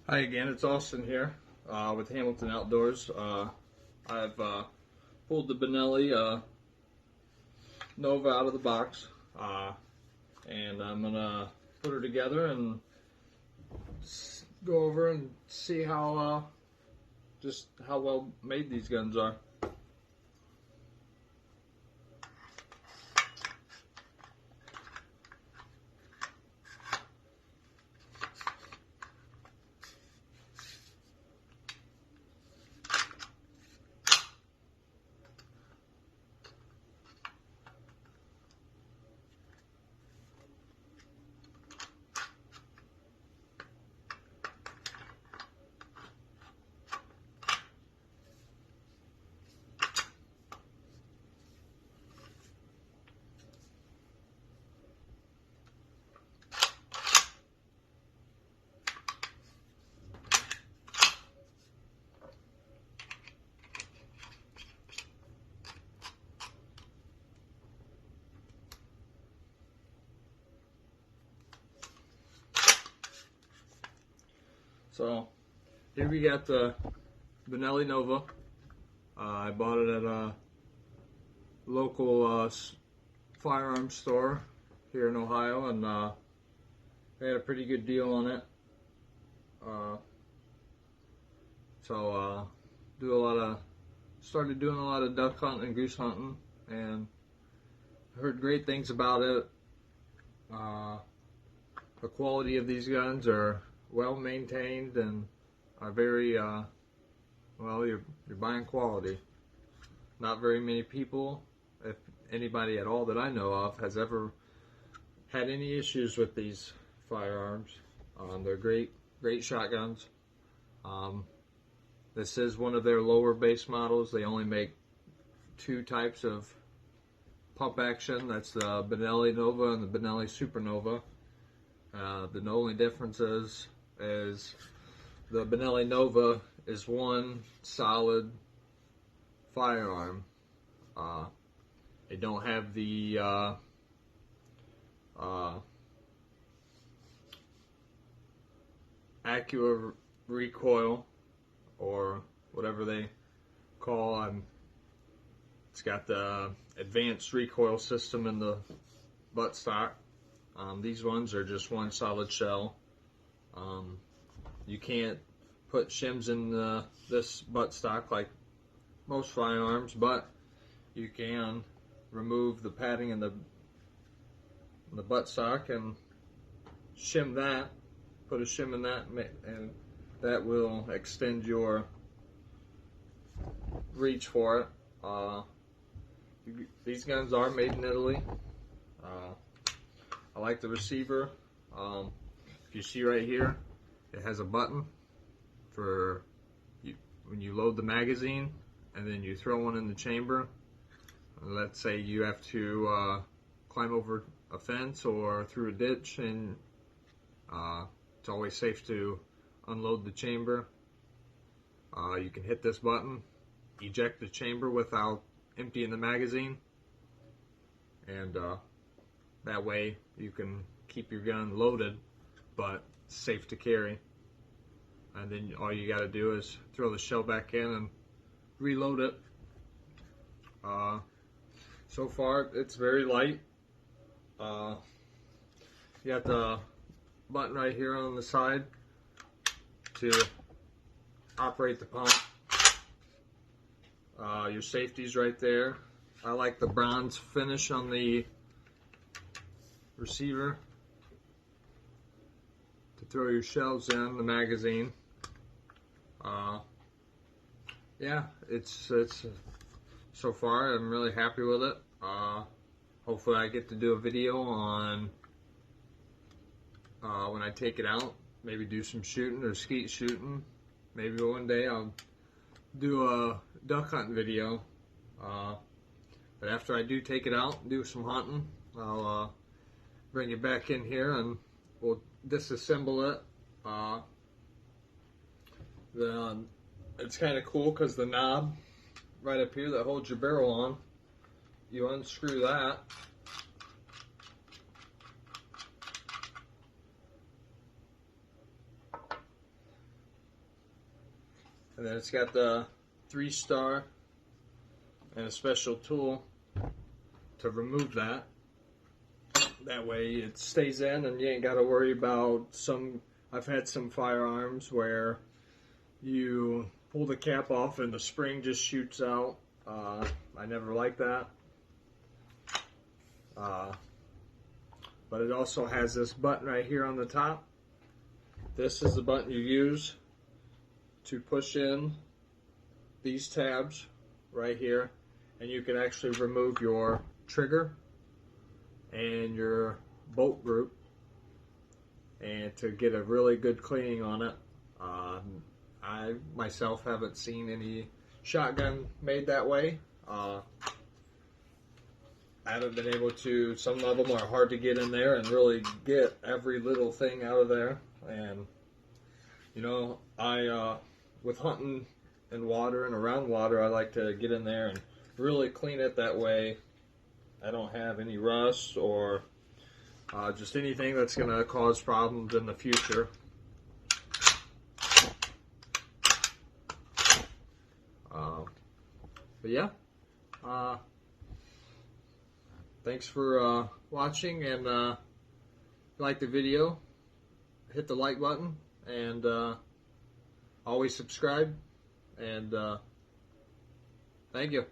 Hi again, it's Austin here with Hamilton Outdoors. I've pulled the Benelli Nova out of the box, and I'm gonna put her together and go over and see how just how well made these guns are. So here we got the Benelli Nova. I bought it at a local firearms store here in Ohio, and they had a pretty good deal on it. Started doing a lot of duck hunting and goose hunting, and heard great things about it. The quality of these guns are well maintained and are very well. You're buying quality. Not very many people, if anybody at all that I know of, has ever had any issues with these firearms. They're great shotguns. This is one of their lower base models. They only make two types of pump action. That's the Benelli Nova and the Benelli Supernova. The only difference is the Benelli Nova is one solid firearm. They don't have the Accurate recoil, or whatever they call. It's got the advanced recoil system in the buttstock. These ones are just one solid shell. You can't put shims in this buttstock like most firearms, but you can remove the padding in the buttstock and shim that. Put a shim in that, and that will extend your reach for it. These guns are made in Italy. I like the receiver. If you see right here, it has a button for when you load the magazine and then you throw one in the chamber. Let's say you have to climb over a fence or through a ditch, and it's always safe to unload the chamber. You can hit this button, eject the chamber without emptying the magazine, and that way you can keep your gun loaded but safe to carry. And then all you got to do is throw the shell back in and reload it. So far it's very light. You got the button right here on the side to operate the pump. Your safety's right there. I like the bronze finish on the receiver to throw your shells in the magazine. Yeah, it's so far I'm really happy with it. Hopefully I get to do a video on when I take it out, maybe do some shooting or skeet shooting. Maybe one day I'll do a duck hunting video. But after I do take it out and do some hunting, I'll bring it back in here and we'll disassemble it. It's kind of cool because the knob right up here that holds your barrel on, you unscrew that, And then it's got the 3-star and a special tool to remove that. That way it stays in and you ain't got to worry about I've had some firearms where you pull the cap off and the spring just shoots out. I never liked that. But it also has this button right here on the top. This is the button you use to push in these tabs right here, and you can actually remove your trigger and your bolt group, and to get a really good cleaning on it. I myself haven't seen any shotgun made that way. I haven't been able to. Some of them are hard to get in there and really get every little thing out of there. And you know, with hunting in water and around water, I like to get in there and really clean it. That way I don't have any rust or just anything that's going to cause problems in the future. But yeah, thanks for watching, and if you like the video, hit the like button, and always subscribe, and thank you.